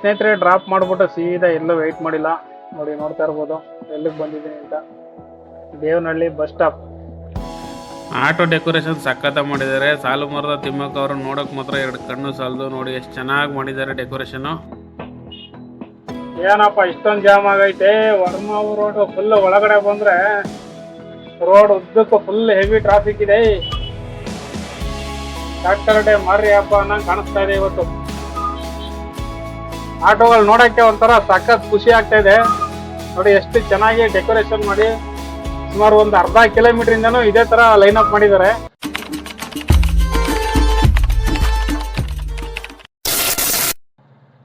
ಸ್ನೇಹಿತರೆ ಡ್ರಾಪ್ ಮಾಡ್ಬಿಟ್ಟು ಸೀದಾ ಎಲ್ಲೂ ವೆಯ್ಟ್ ಮಾಡಿಲ್ಲ ನೋಡಿ, ನೋಡ್ತಾ ಇರ್ಬೋದು ಎಲ್ಲಿಗೆ ಬಂದಿದ್ದೀನಿ ಅಂತ. Devanahalli bus stop. Auto decoration ಸಖತ್ ಮಾಡಿದ್ದಾರೆ. ಸಾಲು ಮರದ ತಿಮ್ಮಕ್ಕ ಅವರು ನೋಡಕ್ ಮಾತ್ರ ಎರಡು ಕಣ್ಣು ಸಾಲದು. ನೋಡಿ ಎಷ್ಟು ಚೆನ್ನಾಗಿ ಮಾಡಿದ್ದಾರೆ ಡೆಕೋರೇಷನ್. ಏನಪ್ಪ ಇಷ್ಟೊಂದು ಜಾಮ್ ಆಗೈತೆ. ವರ್ಮಾವು ರೋಡ್ ಫುಲ್ ಒಳಗಡೆ ಬಂದ್ರೆ ರೋಡ್ ಉದ್ದಕ್ಕೂ ಫುಲ್ ಹೆವಿ ಟ್ರಾಫಿಕ್ ಇದೆ. ಸಾಟರ್ಡೆ ಮಾರಿ ಹಬ್ಬ ಅನ್ನಂಗೆ ಕಾಣಿಸ್ತಾ ಇದೆ ಇವತ್ತು. ಆಟೋಗಳು ನೋಡಕ್ಕೆ ಒಂಥರ ಸಖತ್ ಖುಷಿ ಆಗ್ತಾ ಇದೆ. ನೋಡಿ ಎಷ್ಟು ಚೆನ್ನಾಗಿ ಡೆಕೋರೇಷನ್ ಮಾಡಿ ಸುಮಾರು ಒಂದು ಅರ್ಧ ಕಿಲೋಮೀಟರ್ ಇಂದನೂ ಇದೇ ತರ ಲೈನ್ ಅಪ್ ಮಾಡಿದ್ದಾರೆ.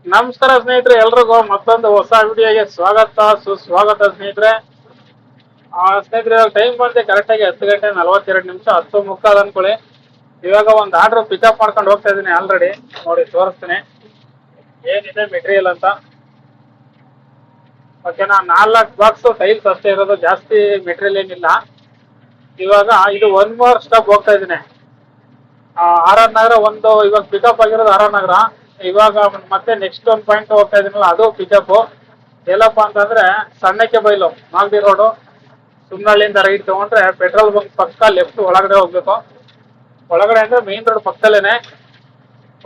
ನಮಸ್ಕಾರ ಸ್ನೇಹಿತರೆ, ಎಲ್ರಿಗೂ ಮತ್ತೊಂದು ಹೊಸ ವಿಡಿಯೋಗೆ ಸ್ವಾಗತ ಸುಸ್ವಾಗತ ಸ್ನೇಹಿತರೆ. ಸ್ನೇಹಿತರೆ ಟೈಮ್ ಬಂದೆ ಕರೆಕ್ಟಾಗಿ 10 ಗಂಟೆ 42 ನಿಮಿಷ, 10:15 ಅನ್ಕೊಳ್ಳಿ. ಇವಾಗ ಒಂದು ಆರ್ಡರ್ ಪಿಕಪ್ ಮಾಡ್ಕೊಂಡು ಹೋಗ್ತಾ ಇದ್ದೀನಿ. ಆಲ್ರೆಡಿ ನೋಡಿ ತೋರಿಸ್ತೀನಿ ಏನಿದೆ ಮೆಟೀರಿಯಲ್ ಅಂತ. ಓಕೆನಾ, 4 ಬಾಕ್ಸ್ ಟೈಲ್ಸ್ ಅಷ್ಟೇ ಇರೋದು, ಜಾಸ್ತಿ ಮೆಟೀರಿಯಲ್ ಏನಿಲ್ಲ. ಇವಾಗ ಇದು 1 ಮೋರ್ ಸ್ಟಾಪ್ ಹೋಗ್ತಾ ಇದ್ದೀನಿ. ಆರ್ ಆರ್ ನಗರ ಒಂದು ಇವಾಗ ಪಿಕಪ್ ಆಗಿರೋದು ಆರ್ ಆರ್ ನಗರ. ಇವಾಗ ಮತ್ತೆ ನೆಕ್ಸ್ಟ್ ಒಂದು ಪಾಯಿಂಟ್ ಹೋಗ್ತಾ ಇದೀನಲ್ಲ ಅದು ಪಿಕಪ್. ಎಲ್ಲಪ್ಪ ಅಂತಂದ್ರೆ ಸಣ್ಣಕ್ಕೆ ಬೈಲು ಮಾಗಡಿ ರೋಡು, ಸುಮ್ನಹಳ್ಳಿಯಿಂದ ರೈಟ್ ತಗೊಂಡ್ರೆ ಪೆಟ್ರೋಲ್ ಬಂಕ್ ಪಕ್ಕ ಲೆಫ್ಟ್ ಒಳಗಡೆ ಹೋಗ್ಬೇಕು. ಒಳಗಡೆ ಅಂದ್ರೆ ಮೇನ್ ರೋಡ್ ಪಕ್ಕದಲ್ಲೇನೆ.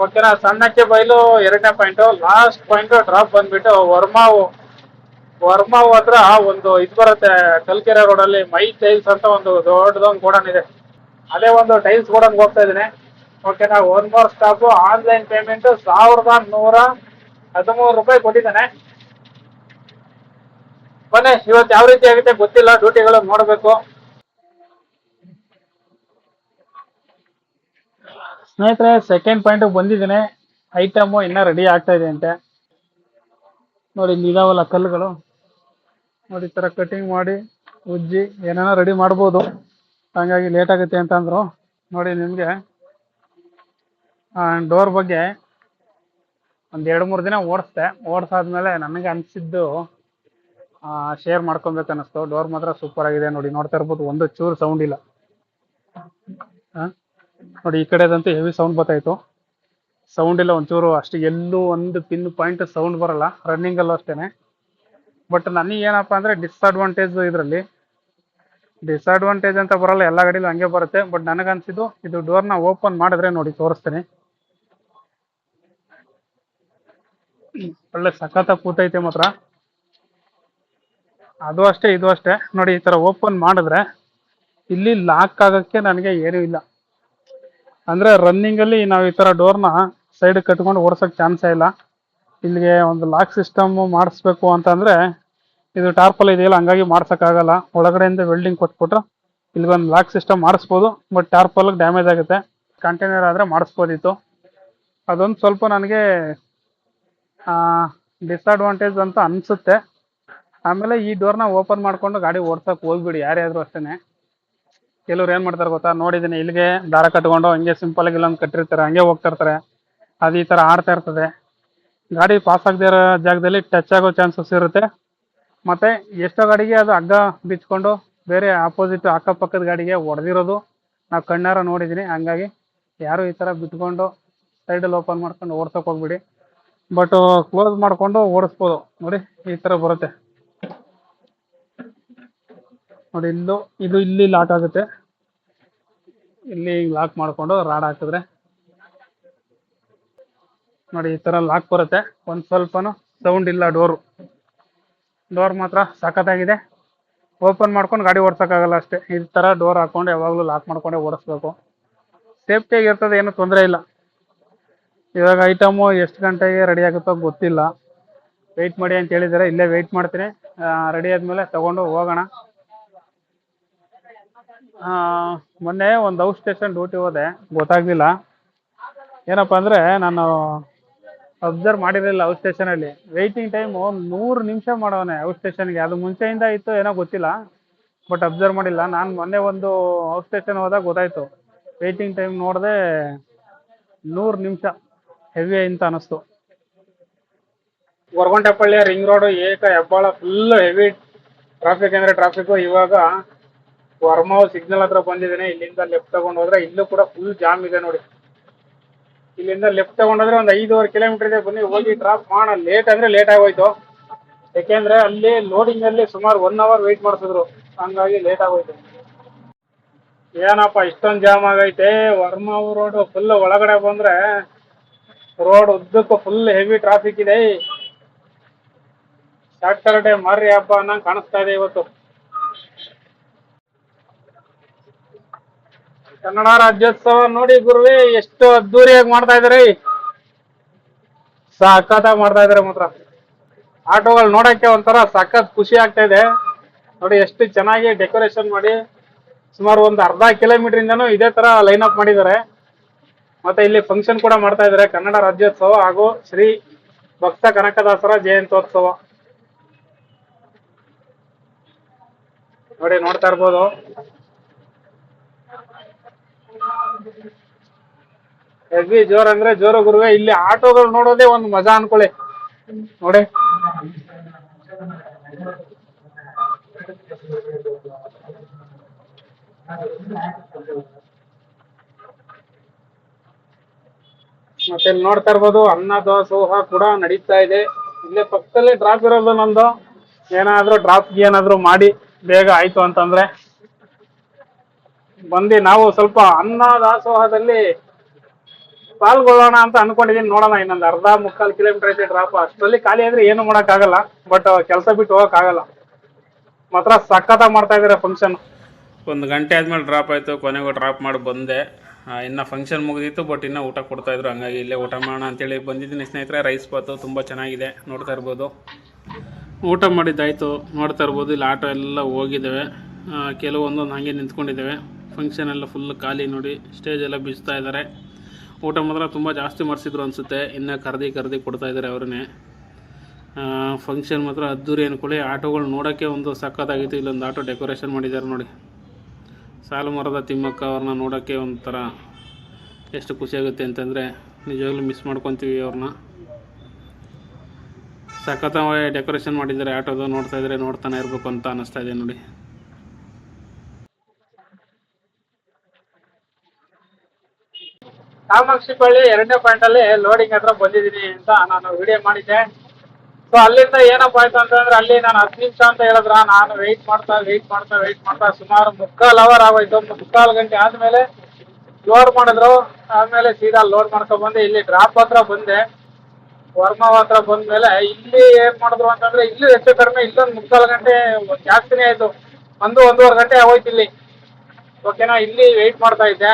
ಓಕೆನಾ, ಸಣ್ಣಕ್ಕೆ ಬೈಲು 2ನೇ ಪಾಯಿಂಟ್. ಲಾಸ್ಟ್ ಪಾಯಿಂಟ್ ಡ್ರಾಪ್ ಬಂದ್ಬಿಟ್ಟು ವರ್ಮಾವು ಹತ್ರ ಒಂದು ಇದು ಬರುತ್ತೆ, ಕಲ್ಕೆರೆ ರೋಡಲ್ಲಿ ಮೈ ಟೈಲ್ಸ್ ಅಂತ ಒಂದು ದೊಡ್ಡದೊಂದು ಗೋಡನ್ ಇದೆ. ಅದೇ ಒಂದು ಟೈಲ್ಸ್ ಗೋಡನ್ ಹೋಗ್ತಾ ಇದ್ದೀನಿ. ಓಕೆನಾ, 1 ಮೋರ್ ಸ್ಟಾಪ್. ಆನ್ಲೈನ್ ಪೇಮೆಂಟ್ 1113 ರೂಪಾಯಿ ಕೊಟ್ಟಿದ್ದಾನೆ. ಬನ್ನಿ ಇವತ್ತು ಯಾವ ರೀತಿ ಆಗುತ್ತೆ ಗೊತ್ತಿಲ್ಲ, ಡ್ಯೂಟಿಗಳು ನೋಡಬೇಕು. ಸ್ನೇಹಿತರೆ ಸೆಕೆಂಡ್ ಪಾಯಿಂಟ್ ಬಂದಿದ್ದೇನೆ. ಐಟಮು ಇನ್ನೂ ರೆಡಿ ಆಗ್ತಾ ಇದೆ ಅಂತೆ. ನೋಡಿ ಇಲ್ಲಿ ಇದಾವಲ್ಲ ಕಲ್ಲುಗಳು, ನೋಡಿ ಈ ಥರ ಕಟಿಂಗ್ ಮಾಡಿ ಉಜ್ಜಿ ಏನೇನೋ ರೆಡಿ ಮಾಡ್ಬೋದು. ಹಂಗಾಗಿ ಲೇಟ್ ಆಗುತ್ತೆ ಅಂತ ಅಂದರು. ನೋಡಿ ನಿಮಗೆ ಡೋರ್ ಬಗ್ಗೆ ಒಂದು 2-3 ದಿನ ಓಡಿಸಾದ್ಮೇಲೆ ನನಗೆ ಅನಿಸಿದ್ದು ಶೇರ್ ಮಾಡ್ಕೊಬೇಕು ಅನ್ನಿಸ್ತು. ಡೋರ್ ಮಾತ್ರ ಸೂಪರ್ ಆಗಿದೆ. ನೋಡಿ ನೋಡ್ತಾ ಇರ್ಬೋದು, ಒಂದು ಚೂರು ಸೌಂಡ್ ಇಲ್ಲ. ನೋಡಿ ಈ ಕಡೆದಂತೂ ಹೆವಿ ಸೌಂಡ್ ಬರ್ತಾಯಿತ್ತು, ಸೌಂಡ್ ಇಲ್ಲ ಒಂಚೂರು ಅಷ್ಟು. ಎಲ್ಲೂ ಒಂದು ಪಿನ್ ಪಾಯಿಂಟ್ ಸೌಂಡ್ ಬರಲ್ಲ, ರನ್ನಿಂಗಲ್ಲೂ ಅಷ್ಟೇ. ಬಟ್ ನನಗೆ ಏನಪ್ಪ ಅಂದರೆ ಡಿಸ್ಅಡ್ವಾಂಟೇಜ್ ಇದರಲ್ಲಿ. ಡಿಸ್ಅಡ್ವಾಂಟೇಜ್ ಅಂತ ಬರಲ್ಲ, ಎಲ್ಲ ಗಾಡಿಲೂ ಹಂಗೆ ಬರುತ್ತೆ. ಬಟ್ ನನಗನ್ಸಿದ್ದು ಇದು ಡೋರ್ನ ಓಪನ್ ಮಾಡಿದ್ರೆ ನೋಡಿ ತೋರಿಸ್ತೀನಿ, ಒಳ್ಳೆ ಸಖತ್ತಾಗಿ ಕೂತೈತೆ ಮಾತ್ರ. ಅದು ಅಷ್ಟೇ ಇದು ಅಷ್ಟೇ. ನೋಡಿ ಈ ಥರ ಓಪನ್ ಮಾಡಿದ್ರೆ ಇಲ್ಲಿ ಲಾಕ್ ಆಗೋಕ್ಕೆ ನನಗೆ ಏನೂ ಇಲ್ಲ. ಅಂದರೆ ರನ್ನಿಂಗಲ್ಲಿ ನಾವು ಈ ಥರ ಡೋರ್ನ ಸೈಡ್ ಕಟ್ಕೊಂಡು ಓಡಿಸೋಕ್ಕೆ ಚಾನ್ಸೇ ಇಲ್ಲ. ಇಲ್ಲಿಗೆ ಒಂದು ಲಾಕ್ ಸಿಸ್ಟಮ್ ಮಾಡಿಸ್ಬೇಕು ಅಂತಂದರೆ ಇದು ಟಾರ್ಪಲ್ ಇದೆಯಲ್ಲ, ಹಂಗಾಗಿ ಮಾಡ್ಸೋಕ್ಕಾಗಲ್ಲ. ಒಳಗಡೆಯಿಂದ ವೆಲ್ಡಿಂಗ್ ಕೊಟ್ಬಿಟ್ರೆ ಇಲ್ಲಿಗೊಂದು ಲಾಕ್ ಸಿಸ್ಟಮ್ ಮಾಡಿಸ್ಬೋದು. ಬಟ್ ಟಾರ್ಪಲ್ಗೆ ಡ್ಯಾಮೇಜ್ ಆಗುತ್ತೆ. ಕಂಟೈನರ್ ಆದರೆ ಮಾಡಿಸ್ಬೋದಿತ್ತು. ಅದೊಂದು ಸ್ವಲ್ಪ ನನಗೆ ಡಿಸ್ಅಡ್ವಾಂಟೇಜ್ ಅಂತ ಅನಿಸುತ್ತೆ. ಆಮೇಲೆ ಈ ಡೋರ್ನ ಓಪನ್ ಮಾಡಿಕೊಂಡು ಗಾಡಿ ಓಡ್ಸೋಕೆ ಹೋಗ್ಬಿಡಿ ಯಾರ್ಯಾದರೂ ಅಷ್ಟೇ. ಕೆಲವ್ರು ಏನು ಮಾಡ್ತಾರೆ ಗೊತ್ತಾ, ನೋಡಿದ್ದೀನಿ ಇಲ್ಲಿಗೆ ದಾರ ಕಟ್ಕೊಂಡು ಹಂಗೆ ಸಿಂಪಲಾಗಿ ಇಲ್ಲೊಂದು ಕಟ್ಟಿರ್ತಾರೆ, ಹಂಗೆ ಹೋಗ್ತಾ ಇರ್ತಾರೆ. ಅದು ಈ ಥರ ಆಡ್ತಾ ಇರ್ತದೆ. ಗಾಡಿ ಪಾಸ್ ಆಗದೇ ಇರೋ ಜಾಗದಲ್ಲಿ ಟಚ್ ಆಗೋ ಚಾನ್ಸಸ್ ಇರುತ್ತೆ. ಮತ್ತು ಎಷ್ಟೋ ಗಾಡಿಗೆ ಅದು ಹಗ್ಗ ಬಿಚ್ಕೊಂಡು ಬೇರೆ ಆಪೋಸಿಟ್ ಅಕ್ಕಪಕ್ಕದ ಗಾಡಿಗೆ ಹೊಡೆದಿರೋದು ನಾವು ಕಣ್ಣಾರ ನೋಡಿದ್ದೀನಿ. ಹಂಗಾಗಿ ಯಾರು ಈ ಥರ ಬಿಟ್ಕೊಂಡು ಸೈಡಲ್ಲಿ ಓಪನ್ ಮಾಡ್ಕೊಂಡು ಓಡ್ಸೋಕೆ ಹೋಗ್ಬಿಡಿ. ಬಟ್ ಕ್ಲೋಸ್ ಮಾಡಿಕೊಂಡು ಓಡಿಸ್ಬೋದು. ನೋಡಿ ಈ ಥರ ಬರುತ್ತೆ. ನೋಡಿ ಇಲ್ಲಿ ಲಾಕ್ ಆಗುತ್ತೆ. ಇಲ್ಲಿ ಲಾಕ್ ಮಾಡಿಕೊಂಡು ರಾಡ್ ಹಾಕಿದ್ರೆ ನೋಡಿ ಈ ಥರ ಲಾಕ್ ಬರುತ್ತೆ. ಒಂದು ಸ್ವಲ್ಪನೂ ಸೌಂಡ್ ಇಲ್ಲ. ಡೋರ್ ಮಾತ್ರ ಸಖತ್ತಾಗಿದೆ. ಓಪನ್ ಮಾಡ್ಕೊಂಡು ಗಾಡಿ ಓಡ್ಸೋಕ್ಕಾಗಲ್ಲ ಅಷ್ಟೇ. ಈ ಥರ ಡೋರ್ ಹಾಕ್ಕೊಂಡು ಯಾವಾಗಲೂ ಲಾಕ್ ಮಾಡ್ಕೊಂಡೇ ಓಡಿಸ್ಬೇಕು. ಸೇಫ್ಟಿಯಾಗಿರ್ತದೆ, ಏನೂ ತೊಂದರೆ ಇಲ್ಲ. ಇವಾಗ ಐಟಮು ಎಷ್ಟು ಗಂಟೆಗೆ ರೆಡಿ ಆಗುತ್ತೋ ಗೊತ್ತಿಲ್ಲ. ವೆಯ್ಟ್ ಮಾಡಿ ಅಂತ ಹೇಳಿದ್ದಾರೆ, ಇಲ್ಲೇ ವೆಯ್ಟ್ ಮಾಡ್ತೀನಿ. ರೆಡಿ ಆದಮೇಲೆ ತೊಗೊಂಡು ಹೋಗೋಣ. ಮೊನ್ನೆ ಒಂದು ಔಟ್ ಸ್ಟೇಷನ್ ಡ್ಯೂಟಿ ಹೋದೆ, ಗೊತ್ತಾಗಲಿಲ್ಲ. ಏನಪ್ಪ ಅಂದರೆ ನಾನು ಅಬ್ಸರ್ವ್ ಮಾಡಿರಲಿಲ್ಲ ಔಟ್ ಸ್ಟೇಷನಲ್ಲಿ ವೆಯ್ಟಿಂಗ್ ಟೈಮು 100 ನಿಮಿಷ ಮಾಡೋನೆ ಔಟ್ ಸ್ಟೇಷನ್ಗೆ. ಅದು ಮುಂಚೆಯಿಂದ ಇತ್ತು ಏನೋ ಗೊತ್ತಿಲ್ಲ, ಬಟ್ ಅಬ್ಸರ್ವ್ ಮಾಡಿಲ್ಲ. ನಾನು ಮೊನ್ನೆ ಒಂದು ಔಟ್ ಸ್ಟೇಷನ್ ಹೋದಾಗ ಗೊತ್ತಾಯಿತು, ವೆಯ್ಟಿಂಗ್ ಟೈಮ್ ನೋಡಿದೆ 100 ನಿಮಿಷ. ಹೆವಿ ಅಂತ ಅನ್ನಿಸ್ತು. Goraguntepalya ring road Hebbal full heavy traffic ಅಂದರೆ ಟ್ರಾಫಿಕ್ಕು. ಇವಾಗ ವರ್ಮಾವು ಸಿಗ್ನಲ್ ಹತ್ರ ಬಂದಿದ್ದೇನೆ. ಇಲ್ಲಿಂದ ಲೆಫ್ಟ್ ತಗೊಂಡು ಹೋದ್ರೆ ಇಲ್ಲೂ ಕೂಡ ಫುಲ್ ಜಾಮ್ ಇದೆ ನೋಡಿ. ಇಲ್ಲಿಂದ ಲೆಫ್ಟ್ ತಗೊಂಡ್ರೆ ಒಂದು 5.5 ಕಿಲೋಮೀಟರ್ ಇದೆ. ಬನ್ನಿ ಹೋಗಿ ಡ್ರಾಪ್ ಮಾಡೋಣ. ಲೇಟ್ ಅಂದ್ರೆ ಲೇಟ್ ಆಗೋಯ್ತು, ಯಾಕೆಂದ್ರೆ ಅಲ್ಲಿ ಲೋಡಿಂಗ್ ಅಲ್ಲಿ ಸುಮಾರು 1 ಅವರ್ ವೆಯ್ಟ್ ಮಾಡಿಸಿದ್ರು, ಹಂಗಾಗಿ ಲೇಟ್ ಆಗೋಯ್ತು. ಏನಪ್ಪ ಇಷ್ಟೊಂದು ಜಾಮ್ ಆಗೈತೆ. ವರ್ಮಾವು ರೋಡ್ ಫುಲ್ ಒಳಗಡೆ ಬಂದ್ರೆ ರೋಡ್ ಉದ್ದಕ್ಕೂ ಫುಲ್ ಹೆವಿ ಟ್ರಾಫಿಕ್ ಇದೆ. ಸಾಟರ್ಡೆ ಮಾರಿ ಹಬ್ಬ ಅನ್ನಂಗೆ ಕಾಣಿಸ್ತಾ ಇದೆ ಇವತ್ತು. ಕನ್ನಡ ರಾಜ್ಯೋತ್ಸವ ನೋಡಿ ಗುರುವೇ, ಎಷ್ಟು ಅದ್ದೂರಿಯಾಗಿ ಮಾಡ್ತಾ ಇದಾರೆ. ಸಖತ್ತಾಗಿ ಮಾಡ್ತಾ ಇದಾರೆ ಮಾತ್ರ. ಆಟೋಗಳು ನೋಡಕ್ಕೆ ಒಂಥರ ಸಖತ್ ಖುಷಿ ಆಗ್ತಾ ಇದೆ. ನೋಡಿ ಎಷ್ಟು ಚೆನ್ನಾಗಿ ಡೆಕೋರೇಷನ್ ಮಾಡಿ ಸುಮಾರು ಒಂದು ಅರ್ಧ ಕಿಲೋಮೀಟರ್ ಇಂದನೂ ಇದೇ ತರ ಲೈನ್ ಅಪ್ ಮಾಡಿದ್ದಾರೆ. ಮತ್ತೆ ಇಲ್ಲಿ ಫಂಕ್ಷನ್ ಕೂಡ ಮಾಡ್ತಾ ಇದ್ದಾರೆ, ಕನ್ನಡ ರಾಜ್ಯೋತ್ಸವ ಹಾಗೂ ಶ್ರೀ ಭಕ್ತ ಕನಕದಾಸರ ಜಯಂತ್ಯೋತ್ಸವ. ನೋಡಿ ನೋಡ್ತಾ ಇರ್ಬೋದು. ಹೆವಿ ಜೋರ್ ಅಂದ್ರೆ ಜೋರು ಗುರುವೆ. ಇಲ್ಲಿ ಆಟೋಗಳು ನೋಡೋದೇ ಒಂದು ಮಜಾ ಅನ್ಕೊಳ್ಳಿ. ನೋಡಿ ಮತ್ತೆ ಇಲ್ಲಿ ನೋಡ್ತಾ ಇರ್ಬೋದು, ಅನ್ನ ದಾಸೋಹ ಕೂಡ ನಡೀತಾ ಇದೆ. ಇಲ್ಲೇ ಪಕ್ಕದಲ್ಲಿ ಡ್ರಾಪ್ ಇರೋದು ನಂದು. ಏನಾದ್ರೂ ಡ್ರಾಪ್ಗೆ ಏನಾದ್ರು ಮಾಡಿ ಬೇಗ ಆಯ್ತು ಅಂತಂದ್ರೆ ಬಂದು ನಾವು ಸ್ವಲ್ಪ ಅನ್ನ ದಾಸೋಹದಲ್ಲಿ ಪಾಲ್ಗೊಳ್ಳೋಣ ಅಂತ ಅನ್ಕೊಂಡಿದೀನಿ. ನೋಡೋಣ, ಇನ್ನೊಂದು ಅರ್ಧ ಮುಕ್ಕಾಲು ಕಿಲೋಮೀಟರ್ ಐತೆ ಡ್ರಾಪ್. ಅಷ್ಟರಲ್ಲಿ ಖಾಲಿ ಆದ್ರೆ ಏನು ಮಾಡಕ್ ಆಗಲ್ಲ, ಬಟ್ ಕೆಲಸ ಬಿಟ್ಟು ಹೋಗಕ್ ಆಗಲ್ಲ. ಮಾತ್ರ ಸಖತ್ತಾಗಿ ಮಾಡ್ತಾ ಇದಾರೆ ಫಂಕ್ಷನ್. 1 ಗಂಟೆ ಆದ್ಮೇಲೆ ಡ್ರಾಪ್ ಆಯಿತು, ಕೊನೆಗೂ ಡ್ರಾಪ್ ಮಾಡಿ ಬಂದೆ. ಇನ್ನು ಫಂಕ್ಷನ್ ಮುಗಿದಿತ್ತು, ಬಟ್ ಇನ್ನೂ ಊಟ ಕೊಡ್ತಾಯಿದ್ರು, ಹಂಗಾಗಿ ಇಲ್ಲೇ ಊಟ ಮಾಡೋಣ ಅಂತೇಳಿ ಬಂದಿದ್ದೀನಿ ಸ್ನೇಹಿತರೆ. ರೈಸ್ ಬಾತು ತುಂಬ ಚೆನ್ನಾಗಿದೆ, ನೋಡ್ತಾ ಇರ್ಬೋದು. ಊಟ ಮಾಡಿದ್ದಾಯಿತು, ನೋಡ್ತಾ ಇರ್ಬೋದು. ಇಲ್ಲಿ ಆಟೋ ಎಲ್ಲ ಹೋಗಿದ್ದಾವೆ, ಕೆಲವೊಂದೊಂದು ಹಾಗೆ ನಿಂತ್ಕೊಂಡಿದ್ದಾವೆ. ಫಂಕ್ಷನ್ ಎಲ್ಲ ಫುಲ್ ಖಾಲಿ ನೋಡಿ, ಸ್ಟೇಜ್ ಎಲ್ಲ ಬಿಚ್ತಾ ಇದ್ದಾರೆ. ಊಟ ಮಾತ್ರ ತುಂಬ ಜಾಸ್ತಿ ಮಾಡಿಸಿದ್ರು ಅನಿಸುತ್ತೆ, ಇನ್ನೂ ಕರ್ದು ಕೊಡ್ತಾಯಿದ್ದಾರೆ ಅವ್ರನ್ನೇ. ಫಂಕ್ಷನ್ ಮಾತ್ರ ಅದ್ದೂರಿ ಅನ್ಕೊಳ್ಳಿ. ಆಟೋಗಳು ನೋಡೋಕ್ಕೆ ಒಂದು ಸಖತ್ತಾಗಿತ್ತು. ಇಲ್ಲೊಂದು ಆಟೋ ಡೆಕೋರೇಷನ್ ಮಾಡಿದ್ದಾರೆ ನೋಡಿ. ಸಾಲು ಮರದ ತಿಮ್ಮಕ್ಕ ಅವ್ರನ್ನ ನೋಡೋಕ್ಕೆ ಒಂಥರ ಎಷ್ಟು ಖುಷಿಯಾಗುತ್ತೆ ಅಂತಂದರೆ ನಿಜವಾಗ್ಲೂ ಮಿಸ್ ಮಾಡ್ಕೊತೀವಿ ಅವ್ರನ್ನ. ಸಖತ್ತಾಗಿ ಡೆಕೋರೇಷನ್ ಮಾಡಿದ್ದಾರೆ ಆಟೋದು. ನೋಡ್ತಾ ಇದ್ರೆ ನೋಡ್ತಾನೆ ಇರಬೇಕು ಅಂತ ಅನ್ನಿಸ್ತಾ ಇದೆ ನೋಡಿ. ಕಾಮಾಕ್ಷಿಪಳ್ಳಿ 2ನೇ ಪಾಯಿಂಟ್ ಅಲ್ಲಿ ಲೋಡಿಂಗ್ ಹತ್ರ ಬಂದಿದ್ದೀನಿ ಅಂತ ನಾನು ವಿಡಿಯೋ ಮಾಡಿದ್ದೆ. ಸೊ ಅಲ್ಲಿಂದ ಏನಪ್ಪ ಆಯ್ತು ಅಂತಂದ್ರೆ, ಅಲ್ಲಿ ನಾನು 10 ನಿಮಿಷ ಅಂತ ಹೇಳಿದ್ರ, ನಾನು ವೆಯ್ಟ್ ಮಾಡ್ತಾ ಸುಮಾರು 3/4 ಅವರ್ ಆಗೋಯ್ತು. 3/4 ಗಂಟೆ ಆದ್ಮೇಲೆ ಲೋಡ್ ಮಾಡಿದ್ರು. ಆಮೇಲೆ ಸೀದಾ ಲೋಡ್ ಮಾಡ್ಕೊಂಡ್ ಬಂದೆ. ಇಲ್ಲಿ ಡ್ರಾಪ್ ಹತ್ರ ಬಂದೆ, ವರ್ಮಾವ್ ಹತ್ರ ಬಂದ್ಮೇಲೆ ಇಲ್ಲಿ ಏನ್ ಮಾಡಿದ್ರು ಅಂತಂದ್ರೆ, ಇಲ್ಲಿ ಹೆಚ್ಚು ಕಡಿಮೆ ಇಲ್ಲೊಂದು 3/4 ಗಂಟೆ ಜಾಸ್ತಿನೇ ಆಯ್ತು. 1-1.5 ಗಂಟೆ ಆಗೋಯ್ತು ಇಲ್ಲಿ. ಓಕೆನಾ, ಇಲ್ಲಿ ವೆಯ್ಟ್ ಮಾಡ್ತಾ ಇದ್ದೆ.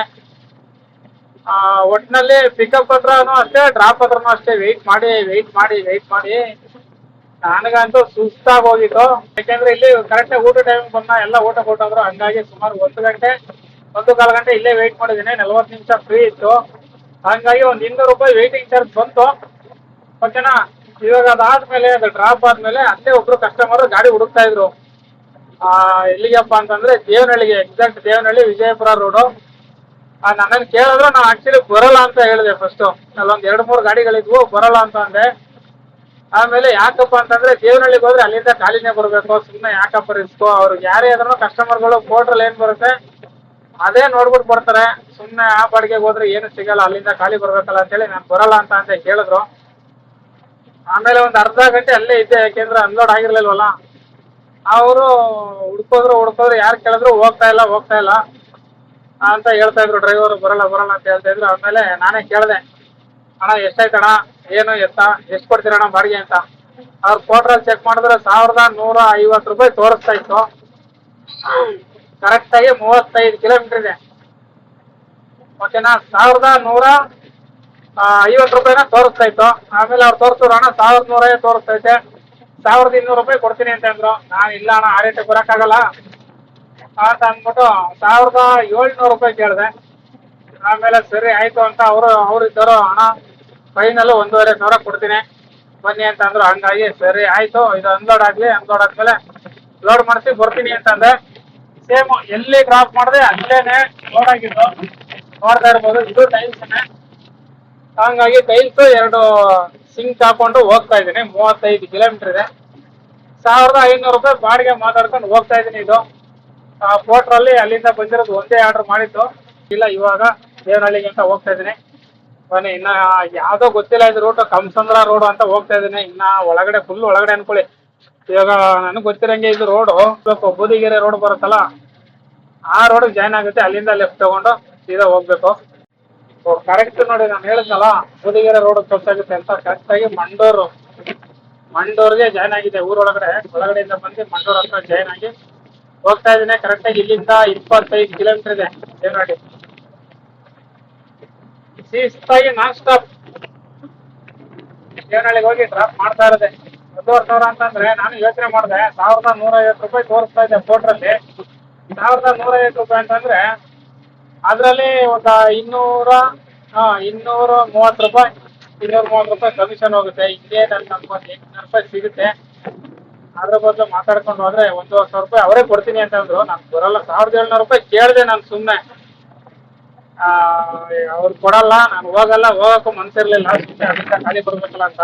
ಒಟ್ಟಿನಲ್ಲಿ ಪಿಕಪ್ ಹತ್ರನೂ ಅಷ್ಟೇ, ಡ್ರಾಪ್ ಹತ್ರನೂ ಅಷ್ಟೇ ವೆಯ್ಟ್ ಮಾಡಿ ನನಗಂತೂ ಸುಸ್ತಾಗಿ ಹೋಗಿತ್ತು. ಯಾಕೆಂದ್ರೆ ಇಲ್ಲಿ ಕರೆಕ್ಟಾಗಿ ಊಟ ಟೈಮ್ ಬಂದ, ಎಲ್ಲ ಊಟ ಕೊಟ್ಟೋದ್ರು. ಹಂಗಾಗಿ ಸುಮಾರು 1 ಗಂಟೆ 1.25 ಗಂಟೆ ಇಲ್ಲೇ ವೆಯ್ಟ್ ಮಾಡಿದ್ದೀನಿ. 40 ನಿಮಿಷ ಫ್ರೀ ಇತ್ತು, ಹಂಗಾಗಿ ಒಂದು 200 ರೂಪಾಯಿ ವೆಯ್ಟಿಂಗ್ ಚಾರ್ಜ್ ಬಂತು. ಓಕೆನಾ, ಇವಾಗ ಅದಾದ್ಮೇಲೆ ಅದು ಡ್ರಾಪ್ ಆದ್ಮೇಲೆ ಅಲ್ಲೇ ಒಬ್ರು ಕಸ್ಟಮರ್ ಗಾಡಿ ಹುಡುಕ್ತಾ ಇದ್ರು. ಎಲ್ಲಿಗಪ್ಪ ಅಂತಂದ್ರೆ ದೇವನಹಳ್ಳಿಗೆ, ಎಕ್ಸಾಕ್ಟ್ ದೇವನಹಳ್ಳಿ ವಿಜಯಪುರ ರೋಡು. ನನ್ನನ್ನು ಕೇಳಿದ್ರು, ನಾನು ಆಕ್ಚುಲಿ ಬರಲ್ಲ ಅಂತ ಹೇಳಿದೆ. ಫಸ್ಟು ಅಲ್ಲೊಂದು 2-3 ಗಾಡಿಗಳಿದ್ವು, ಬರಲ್ಲ ಅಂತ ಅಂದೆ. ಆಮೇಲೆ ಯಾಕಪ್ಪ ಅಂತಂದ್ರೆ ದೇವನಹಳ್ಳಿಗೆ ಹೋದ್ರೆ ಅಲ್ಲಿಂದ ಖಾಲಿನೇ ಬರಬೇಕು, ಸುಮ್ಮನೆ ಯಾಕಪ್ಪ ರಿಸ್ಕು. ಅವ್ರಿಗೆ ಯಾರೇ ಆದ್ರೂ ಕಸ್ಟಮರ್ಗಳು ಕೋಟ್ರಲ್ಲಿ ಏನು ಬರುತ್ತೆ ಅದೇ ನೋಡ್ಬಿಟ್ಟು ಬರ್ತಾರೆ. ಸುಮ್ಮನೆ ಆ ಬಾಡಿಗೆಗೆ ಹೋದ್ರೆ ಏನು ಸಿಗಲ್ಲ, ಅಲ್ಲಿಂದ ಖಾಲಿ ಬರ್ಬೇಕಲ್ಲ ಅಂತೇಳಿ ನಾನು ಬರಲ್ಲ ಅಂತ ಹೇಳಿದ್ರು. ಆಮೇಲೆ ಒಂದು ಅರ್ಧ ಗಂಟೆ ಅಲ್ಲೇ ಇದ್ದೆ, ಯಾಕೆಂದ್ರೆ ಅನ್ಲೋಡ್ ಆಗಿರ್ಲಿಲ್ವಲ್ಲ. ಅವರು ಹುಡ್ಕೋದ್ರು, ಯಾರು ಕೇಳಿದ್ರು ಹೋಗ್ತಾ ಇಲ್ಲ ಅಂತ ಹೇಳ್ತಾ ಇದ್ರು. ಡ್ರೈವರ್ ಬರಲ್ಲ ಅಂತ ಹೇಳ್ತಾ ಇದ್ರು. ಆಮೇಲೆ ನಾನೇ ಕೇಳಿದೆ, ಅಣ್ಣ ಎಷ್ಟಾಯ್ತಣ್ಣ, ಏನು ಎಷ್ಟು ಕೊಡ್ತೀರಣ್ಣ ಬಾಡಿಗೆ ಅಂತ. ಅವ್ರು ಕೋಟ್ರಲ್ಲಿ ಚೆಕ್ ಮಾಡಿದ್ರೆ 1150 ರೂಪಾಯಿ ತೋರಿಸ್ತಾ ಇತ್ತು. ಕರೆಕ್ಟಾಗಿ 35 ಕಿಲೋಮೀಟರ್ ಇದೆ. ಓಕೆನಾ, 1150 ರೂಪಾಯಿನ ತೋರಿಸ್ತಾ ಇತ್ತು. ಆಮೇಲೆ ಅವ್ರು ತೋರಿಸಿದ್ರು, ಅಣ್ಣ 1150 ತೋರಿಸ್ತೈತೆ, 1200 ರೂಪಾಯಿ ಕೊಡ್ತೀನಿ ಅಂತ ಅಂದ್ರು. ನಾನು ಇಲ್ಲ ಅಣ್ಣ, ಆ ರೇಟಿಗೆ ಬರೋಕ್ಕಾಗಲ್ಲ ಅಂತ ಅಂದ್ಬಿಟ್ಟು 1700 ರೂಪಾಯಿ ಕೇಳಿದೆ. ಆಮೇಲೆ ಸರಿ ಆಯ್ತು ಅಂತ ಅವ್ರಿದ್ದರು, ಅಣ್ಣ ಫೈನಲ್ 1500 ಕೊಡ್ತೀನಿ ಬನ್ನಿ ಅಂತ ಅಂದ್ರು. ಹಂಗಾಗಿ ಸರಿ ಆಯ್ತು, ಇದು ಅನ್ಲೋಡ್ ಆದ್ಮೇಲೆ ಲೋಡ್ ಮಾಡಿಸಿ ಬರ್ತೀನಿ ಅಂತಂದೆ. ಸೇಮ್ ಎಲ್ಲಿ ಡ್ರಾಪ್ ಮಾಡಿದೆ ಅಲ್ಲೇನೆ ಲೋಡ್ ಆಗಿದ್ದು, ನೋಡ್ತಾ ಇರ್ಬೋದು. ಇದು ಟೈಲ್ಸ್ನೇ, ಹಂಗಾಗಿ ಟೈಲ್ಸ್ 2 ಸಿಂಕ್ ಹಾಕೊಂಡು ಹೋಗ್ತಾ ಇದ್ದೀನಿ. 35 ಕಿಲೋಮೀಟರ್ ಇದೆ, 1500 ರೂಪಾಯಿ ಬಾಡಿಗೆ ಮಾತಾಡ್ಕೊಂಡು ಹೋಗ್ತಾ ಇದ್ದೀನಿ. ಇದು ಪೋಟ್ರಲ್ಲಿ ಅಲ್ಲಿಂದ ಬಂದಿರೋದು ಒಂದೇ ಆರ್ಡರ್ ಮಾಡಿದ್ದು ಇಲ್ಲ, ಇವಾಗ ದೇವನಹಳ್ಳಿಗೆ ಅಂತ ಹೋಗ್ತಾ ಇದ್ದೀನಿ. ಬನ್ನಿ ಇನ್ನ ಯಾವ್ದೋ ಗೊತ್ತಿಲ್ಲ ಇದು ರೂಟ್ ಕಮಸಂದ್ರ ರೋಡ್ ಅಂತ ಹೋಗ್ತಾ ಇದೀನಿ. ಇನ್ನ ಒಳಗಡೆ ಫುಲ್ ಒಳಗಡೆ ಅನ್ಕೊಳ್ಳಿ. ಇವಾಗ ನನಗೆ ಗೊತ್ತಿರಂಗೆ ಇದು ರೋಡು ಬೂದಿಗೆರೆ ರೋಡ್ ಬರುತ್ತಲ್ಲ, ಆ ರೋಡ್ ಜಾಯ್ನ್ ಆಗುತ್ತೆ. ಅಲ್ಲಿಂದ ಲೆಫ್ಟ್ ತಗೊಂಡು ಸೀದಾ ಹೋಗ್ಬೇಕು. ಕರೆಕ್ಟ್ ನೋಡಿ, ನಾನು ಹೇಳಿದ್ನಲ್ಲ ಬೂದಿಗೆರೆ ರೋಡ್ ಕ್ರಾಸ್ ಆಗುತ್ತೆ ಅಂತ. ಕರೆಕ್ಟ್ ಆಗಿ ಮಂಡೋರ್ಗೆ ಜಾಯ್ನ್ ಆಗಿದೆ. ಒಳಗಡೆಯಿಂದ ಬಂದು ಮಂಡೋರ್ ಹತ್ರ ಜಾಯ್ನ್ ಆಗಿ ಹೋಗ್ತಾ ಇದೀನಿ. ಕರೆಕ್ಟ್ ಆಗಿ ಇಲ್ಲಿಂದ 25 ಕಿಲೋಮೀಟರ್ ಇದೆ ದೇವನಹಳ್ಳಿ. ಶಿಸ್ತಾಗಿ ನಾನ್ ಸ್ಟಾಪ್ ದೇವನಹಳ್ಳಿಗೆ ಹೋಗಿ ಡ್ರಾಪ್ ಮಾಡ್ತಾ ಇರೋದೆ. 1,500 ಅಂತಂದ್ರೆ ನಾನು ಯೋಚನೆ ಮಾಡಿದೆ, 1,150 ರೂಪಾಯಿ ತೋರಿಸ್ತಾ ಇದೆ ಫೋಟ್ರಲ್ಲಿ. 1,150 ರೂಪಾಯಿ ಅಂತಂದ್ರೆ ಅದರಲ್ಲಿ ಒಂದು 230 ರೂಪಾಯಿ 230 ರೂಪಾಯಿ ಕಮಿಷನ್ ಹೋಗುತ್ತೆ. ಇಲ್ಲೇ ನನ್ನ 800 ರೂಪಾಯಿ ಸಿಗುತ್ತೆ. ಅದ್ರ ಬದಲು ಮಾತಾಡ್ಕೊಂಡು ಹೋದ್ರೆ 1,500 ರೂಪಾಯಿ ಅವರೇ ಕೊಡ್ತೀನಿ ಅಂತ ಅಂದ್ರು. ನಾನು ಬರಲ್ಲ, 1,700 ರೂಪಾಯಿ ಕೇಳಿದೆ ನಾನು ಸುಮ್ಮನೆ. ಅವ್ರು ಕೊಡಲ್ಲ, ನಾನು ಹೋಗಕ್ಕೂ ಮನ್ಸಿರ್ಲಿಲ್ಲ, ಸುಮ್ಮನೆ ಅದರಿಂದ ಖಾಲಿ ಬರ್ಬೇಕಲ್ಲ ಅಂತ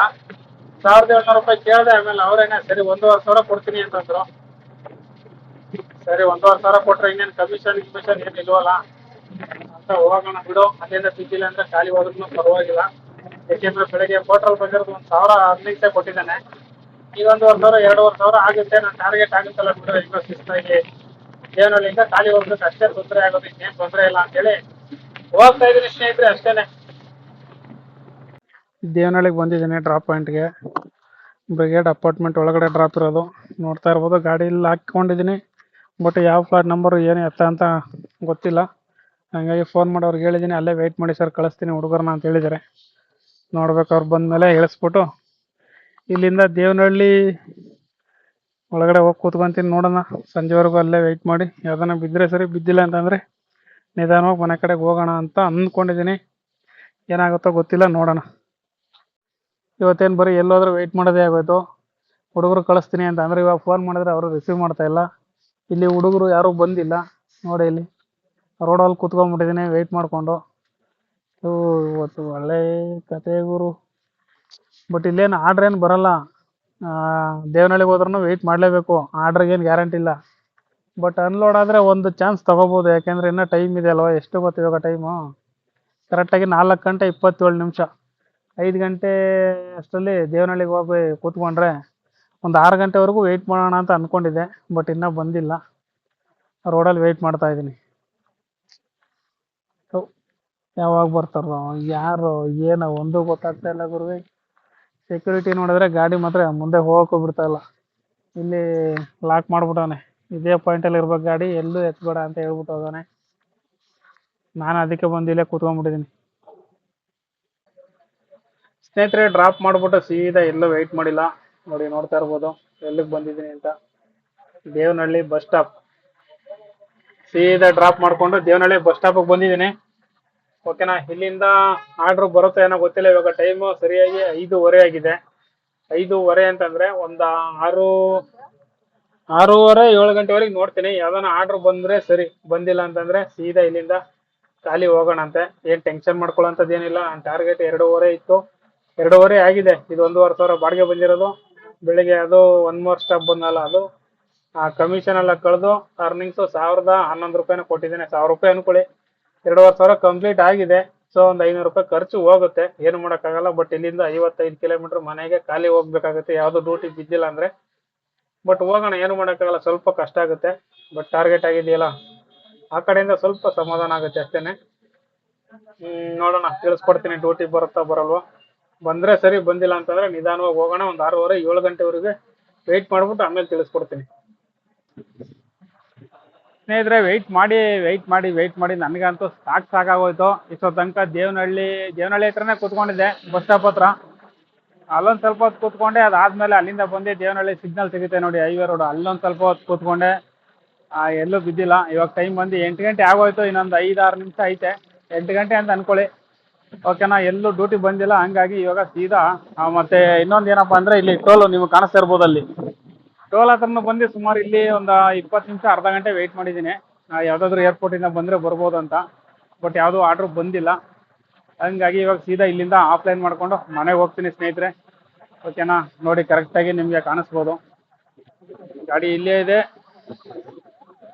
1,700 ರೂಪಾಯಿ ಕೇಳಿದೆ. ಆಮೇಲೆ ಅವರೇನೆ ಸರಿ 1,500 ಕೊಡ್ತೀನಿ ಅಂತಂದ್ರು. ಸರಿ 1,500 ಕೊಟ್ರೆ ಇನ್ನೇನು ಕಮಿಷನ್ ಏನು ಇಲ್ವಲ್ಲ ಅಂತ ಹೋಗೋಣ ಬಿಡು, ಅಲ್ಲಿಂದ ಸಿಕ್ಕಿಲ್ಲ ಅಂದ್ರೆ ಖಾಲಿ ಹೋದ್ರೂ ಪರವಾಗಿಲ್ಲ. ಯಾಕೆಂದ್ರೆ ಬೆಳಗ್ಗೆ ಹೋಟೆಲ್ ಬಂದಿರೋದು 1,015 ಕೊಟ್ಟಿದ್ದಾನೆ. ಈಗ 1,500 2,500 ಆಗುತ್ತೆ. ನನ್ನ ಟಾರ್ಗೆಟ್ ಆಗುತ್ತಲ್ಲ ಬಿಡು, ಈಗ ಶಿಸ್ತಾಗಿ ದೇವನಹಳ್ಳಿಯಿಂದ ಖಾಲಿ ಹೋಗ್ಬೇಕು, ಅಷ್ಟೇ ತೊಂದರೆ ಆಗೋದು, ಇನ್ನೇನು ತೊಂದರೆ ಇಲ್ಲ ಅಂತೇಳಿ ಹೋಗ್ತಾ ಇದೀನಿ ಸ್ನೇಹಿತರೆ, ಅಷ್ಟೇನೆ. ದೇವನಹಳ್ಳಿಗೆ ಬಂದಿದ್ದೀನಿ ಡ್ರಾಪ್ ಪಾಯಿಂಟ್ಗೆ. ಬ್ರಿಗೇಡ್ ಅಪಾರ್ಟ್ಮೆಂಟ್ ಒಳಗಡೆ ಡ್ರಾಪ್ ಇರೋದು ನೋಡ್ತಾ ಇರ್ಬೋದು. ಗಾಡಿ ಇಲ್ಲಿ ಹಾಕ್ಕೊಂಡಿದ್ದೀನಿ, ಬಟ್ ಯಾವ ಫ್ಲಾಟ್ ನಂಬರು ಏನು ಎತ್ತ ಅಂತ ಗೊತ್ತಿಲ್ಲ. ಹಾಗಾಗಿ ಫೋನ್ ಮಾಡಿ ಅವ್ರಿಗೆ ಹೇಳಿದ್ದೀನಿ, ಅಲ್ಲೇ ವೆಯ್ಟ್ ಮಾಡಿ ಸರ್ ಕಳಿಸ್ತೀನಿ ಹುಡುಗರನ್ನ ಅಂತ ಹೇಳಿದ್ದಾರೆ. ನೋಡ್ಬೇಕು, ಅವ್ರು ಬಂದಮೇಲೆ ಹೇಳಿಸ್ಬಿಟ್ಟು ಇಲ್ಲಿಂದ ದೇವನಹಳ್ಳಿ ಒಳಗಡೆ ಹೋಗಿ ಕೂತ್ಕೊಂತೀನಿ. ನೋಡೋಣ, ಸಂಜೆವರೆಗೂ ಅಲ್ಲೇ ವೆಯ್ಟ್ ಮಾಡಿ ಯಾವ್ದಾನ ಬಿದ್ದರೆ ಸರಿ, ಬಿದ್ದಿಲ್ಲ ಅಂತಂದರೆ ನಿಧಾನವಾಗಿ ಮನೆ ಕಡೆಗೆ ಹೋಗೋಣ ಅಂತ ಅಂದ್ಕೊಂಡಿದ್ದೀನಿ. ಏನಾಗುತ್ತೋ ಗೊತ್ತಿಲ್ಲ, ನೋಡೋಣ. ಇವತ್ತೇನು ಬರೀ ಎಲ್ಲೋದ್ರೂ ವೆಯ್ಟ್ ಮಾಡೋದೇ ಆಗೋಯ್ತು. ಹುಡುಗರು ಕಳಿಸ್ತೀನಿ ಅಂತ ಅಂದರೆ ಇವಾಗ ಫೋನ್ ಮಾಡಿದ್ರೆ ಅವರು ರಿಸೀವ್ ಮಾಡ್ತಾಯಿಲ್ಲ. ಇಲ್ಲಿ ಹುಡುಗರು ಯಾರೂ ಬಂದಿಲ್ಲ ನೋಡಿ, ಇಲ್ಲಿ ರೋಡಲ್ಲಿ ಕೂತ್ಕೊಂಡ್ಬಿಟ್ಟಿದ್ದೀನಿ ವೆಯ್ಟ್ ಮಾಡಿಕೊಂಡು. ಇವತ್ತು ಒಳ್ಳೆ ಕತೆ ಗುರು. ಬಟ್ ಇಲ್ಲೇನು ಆರ್ಡ್ರ್ ಏನು ಬರೋಲ್ಲ. ದೇವನಹಳ್ಳಿಗೆ ಹೋದ್ರೂ ವೆಯ್ಟ್ ಮಾಡಲೇಬೇಕು, ಆರ್ಡ್ರಿಗೇನು ಗ್ಯಾರಂಟಿ ಇಲ್ಲ. ಬಟ್ ಅನ್ಲೋಡ್ ಆದರೆ ಒಂದು ಚಾನ್ಸ್ ತೊಗೋಬೋದು, ಯಾಕೆಂದರೆ ಇನ್ನೂ ಟೈಮ್ ಇದೆ ಅಲ್ವ. ಎಷ್ಟು ಗೊತ್ತು ಇವಾಗ ಟೈಮು? ಕರೆಕ್ಟಾಗಿ 4:27. 5 ಗಂಟೆ ಅಷ್ಟರಲ್ಲಿ ದೇವನಹಳ್ಳಿಗೆ ಹೋಗಿ ಕೂತ್ಕೊಂಡ್ರೆ ಒಂದು 6 ಗಂಟೆವರೆಗೂ ವೆಯ್ಟ್ ಮಾಡೋಣ ಅಂತ ಅಂದ್ಕೊಂಡಿದ್ದೆ. ಬಟ್ ಇನ್ನೂ ಬಂದಿಲ್ಲ, ರೋಡಲ್ಲಿ ವೆಯ್ಟ್ ಮಾಡ್ತಾ ಇದ್ದೀನಿ. ಯಾವಾಗ ಬರ್ತಾರೋ ಯಾರು ಏನೋ ಒಂದು ಗೊತ್ತಾಗ್ತಾ ಇಲ್ಲ ಗುರುವೆ. ಸೆಕ್ಯೂರಿಟಿ ನೋಡಿದ್ರೆ ಗಾಡಿ ಮಾತ್ರ ಮುಂದೆ ಹೋಗೋಕ್ಕೂ ಬಿಡ್ತಾ ಇಲ್ಲ. ಇಲ್ಲಿ ಲಾಕ್ ಮಾಡ್ಬಿಟ್ಟವನೆ, ಇದೇ ಪಾಯಿಂಟಲ್ಲಿ ಇರ್ಬೇಕು ಗಾಡಿ, ಎಲ್ಲೂ ಎತ್ಬೇಡ ಅಂತ ಹೇಳ್ಬಿಟ್ಟು ಹೋಗೋನೆ. ನಾನು ಅದಕ್ಕೆ ಬಂದು ಇಲ್ಲೇ ಕೂತ್ಕೊಂಡ್ಬಿಟ್ಟಿದ್ದೀನಿ ಸ್ನೇಹಿತರೆ. ಡ್ರಾಪ್ ಮಾಡಿಬಿಟ್ಟು ಸೀದಾ ಎಲ್ಲೂ ವೆಯ್ಟ್ ಮಾಡಿಲ್ಲ ನೋಡಿ, ನೋಡ್ತಾ ಇರ್ಬೋದು ಎಲ್ಲಿಗೆ ಬಂದಿದ್ದೀನಿ ಅಂತ. Devanahalli bus stop. ಸೀದಾ ಡ್ರಾಪ್ ಮಾಡಿಕೊಂಡು ದೇವನಹಳ್ಳಿ ಬಸ್ ಸ್ಟಾಪಿಗೆ ಬಂದಿದ್ದೀನಿ. ಓಕೆನಾ, ಇಲ್ಲಿಂದ ಆರ್ಡ್ರ್ ಬರುತ್ತೆ ಏನೋ ಗೊತ್ತಿಲ್ಲ. ಇವಾಗ ಟೈಮು ಸರಿಯಾಗಿ 5:30 ಆಗಿದೆ. 5:30 ಅಂತಂದರೆ ಒಂದು 6:30 7 ಗಂಟೆವರೆಗೆ ನೋಡ್ತೀನಿ. ಯಾವ್ದಾನ ಆರ್ಡ್ರ್ ಬಂದರೆ ಸರಿ, ಬಂದಿಲ್ಲ ಅಂತಂದರೆ ಸೀದಾ ಇಲ್ಲಿಂದ ಖಾಲಿ ಹೋಗೋಣಂತೆ. ಏನು ಟೆನ್ಷನ್ ಮಾಡ್ಕೊಳ್ಳೋಂಥದ್ದು ಏನಿಲ್ಲ. ನನ್ನ ಟಾರ್ಗೆಟ್ 2:30 ಇತ್ತು, 2:30 ಆಗಿದೆ. ಇದು 1,500 ಬಾಡಿಗೆ ಬಂದಿರೋದು. ಬೆಳಿಗ್ಗೆ ಅದು 1 ಮೋರ್ ಸ್ಟಾಪ್ ಬಂದಲ್ಲ, ಅದು ಕಮಿಷನ್ ಎಲ್ಲ ಕಳೆದು ಅರ್ನಿಂಗ್ಸು 1,011 ರೂಪಾಯಿನ ಕೊಟ್ಟಿದ್ದೇನೆ. 1,000 ರೂಪಾಯಿ ಅನ್ಕೊಳ್ಳಿ. 2,500 ಕಂಪ್ಲೀಟ್ ಆಗಿದೆ. ಸೊ ಒಂದು 500 ರೂಪಾಯಿ ಖರ್ಚು ಹೋಗುತ್ತೆ, ಏನು ಮಾಡೋಕ್ಕಾಗಲ್ಲ. ಬಟ್ ಇಲ್ಲಿಂದ 55 ಕಿಲೋಮೀಟ್ರ್ ಮನೆಗೆ ಖಾಲಿ ಹೋಗ್ಬೇಕಾಗುತ್ತೆ, ಯಾವುದೋ ಡ್ಯೂಟಿ ಬಿದ್ದಿಲ್ಲ ಅಂದರೆ. ಬಟ್ ಹೋಗೋಣ, ಏನು ಮಾಡೋಕ್ಕಾಗಲ್ಲ, ಸ್ವಲ್ಪ ಕಷ್ಟ ಆಗುತ್ತೆ. ಬಟ್ ಟಾರ್ಗೆಟ್ ಆಗಿದೆಯಲ್ಲ, ಆ ಕಡೆಯಿಂದ ಸ್ವಲ್ಪ ಸಮಾಧಾನ ಆಗುತ್ತೆ ಅಷ್ಟೇನೆ. ನೋಡೋಣ, ತಿಳಿಸ್ಕೊಡ್ತೀನಿ ಡ್ಯೂಟಿ ಬರುತ್ತಾ ಬರಲ್ವಾ. ಬಂದರೆ ಸರಿ, ಬಂದಿಲ್ಲ ಅಂತಂದರೆ ನಿಧಾನವಾಗಿ ಹೋಗೋಣ. ಒಂದು 6:30 7 ಗಂಟೆವರೆಗೆ ವೆಯ್ಟ್ ಮಾಡಿಬಿಟ್ಟು ಆಮೇಲೆ ತಿಳಿಸ್ಕೊಡ್ತೀನಿ ಸ್ನೇಹಿತರೆ. ವೆಯ್ಟ್ ಮಾಡಿ ನನಗಂತೂ ಸಾಕಾಗೋಯ್ತು. ಇಷ್ಟೊತ್ತು ತನಕ ದೇವನಹಳ್ಳಿ ಹತ್ರನೇ ಕೂತ್ಕೊಂಡಿದ್ದೆ, ಬಸ್ ಸ್ಟಾಪ್ ಹತ್ರ. ಅಲ್ಲೊಂದು ಸ್ವಲ್ಪ ಹೊತ್ತು ಕೂತ್ಕೊಂಡೆ. ಅದಾದಮೇಲೆ ಅಲ್ಲಿಂದ ಬಂದು ದೇವನಹಳ್ಳಿ ಸಿಗ್ನಲ್ ಸಿಗುತ್ತೆ ನೋಡಿ, ಹೈವೇ ರೋಡು, ಅಲ್ಲೊಂದು ಸ್ವಲ್ಪ ಹೊತ್ತು ಕೂತ್ಕೊಂಡೆ. ಎಲ್ಲೂ ಬಿದ್ದಿಲ್ಲ. ಇವಾಗ ಟೈಮ್ ಬಂದು 8 ಗಂಟೆ ಆಗೋಯ್ತು. ಇನ್ನೊಂದು 5-6 ನಿಮಿಷ ಐತೆ, 8 ಗಂಟೆ ಅಂತ ಅಂದ್ಕೊಳ್ಳಿ. ಓಕೆನಾ, ಎಲ್ಲೂ ಡ್ಯೂಟಿ ಬಂದಿಲ್ಲ. ಹಂಗಾಗಿ ಇವಾಗ ಸೀದಾ ಮತ್ತೆ ಇನ್ನೊಂದು ಏನಪ್ಪ ಅಂದರೆ, ಇಲ್ಲಿ ಟೋಲು ನಿಮಗೆ ಕಾಣಿಸ್ತಾ ಇರ್ಬೋದು. ಅಲ್ಲಿ ಟೋಲ್ ಹತ್ರನೂ ಬಂದು ಸುಮಾರು ಇಲ್ಲಿ ಒಂದು 20 ನಿಮಿಷ ಅರ್ಧ ಗಂಟೆ ವೆಯ್ಟ್ ಮಾಡಿದ್ದೀನಿ. ಯಾವುದಾದ್ರೂ ಏರ್ಪೋರ್ಟಿಂದ ಬಂದರೆ ಬರ್ಬೋದು ಅಂತ. ಬಟ್ ಯಾವುದೂ ಆರ್ಡ್ರ್ ಬಂದಿಲ್ಲ. ಹಂಗಾಗಿ ಇವಾಗ ಸೀದಾ ಇಲ್ಲಿಂದ ಆಫ್ಲೈನ್ ಮಾಡಿಕೊಂಡು ಮನೆಗೆ ಹೋಗ್ತೀನಿ ಸ್ನೇಹಿತರೆ. ಓಕೆನಾ, ನೋಡಿ ಕರೆಕ್ಟಾಗಿ ನಿಮಗೆ ಕಾಣಿಸ್ಬೋದು. ಗಾಡಿ ಇಲ್ಲೇ ಇದೆ,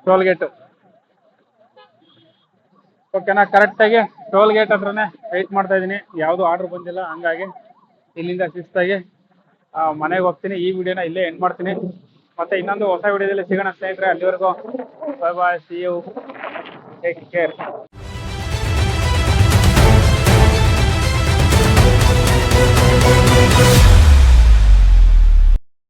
ಟೋಲ್ ಗೇಟು. ಓಕೆನಾ, ಕರೆಕ್ಟಾಗಿ ಟೋಲ್ ಗೇಟ್ ಹತ್ರನೇ ವೆಯ್ಟ್ ಮಾಡ್ತಾ ಇದ್ದೀನಿ, ಯಾವುದು ಆರ್ಡರ್ ಬಂದಿಲ್ಲ. ಹಂಗಾಗಿ ಇಲ್ಲಿಂದ ಶಿಸ್ತಾಗಿ ಮನೆಗೆ ಹೋಗ್ತೀನಿ. ಈ ವಿಡಿಯೋನ ಇಲ್ಲೇ ಎಂಡ್ ಮಾಡ್ತೀನಿ. ಮತ್ತೆ ಇನ್ನೊಂದು ಹೊಸ ವಿಡಿಯೋದಲ್ಲಿ ಸಿಗೋಣ ಸ್ನೇಹಿತರೆ. ಅಲ್ಲಿವರೆಗೂ bye bye, see you, take care.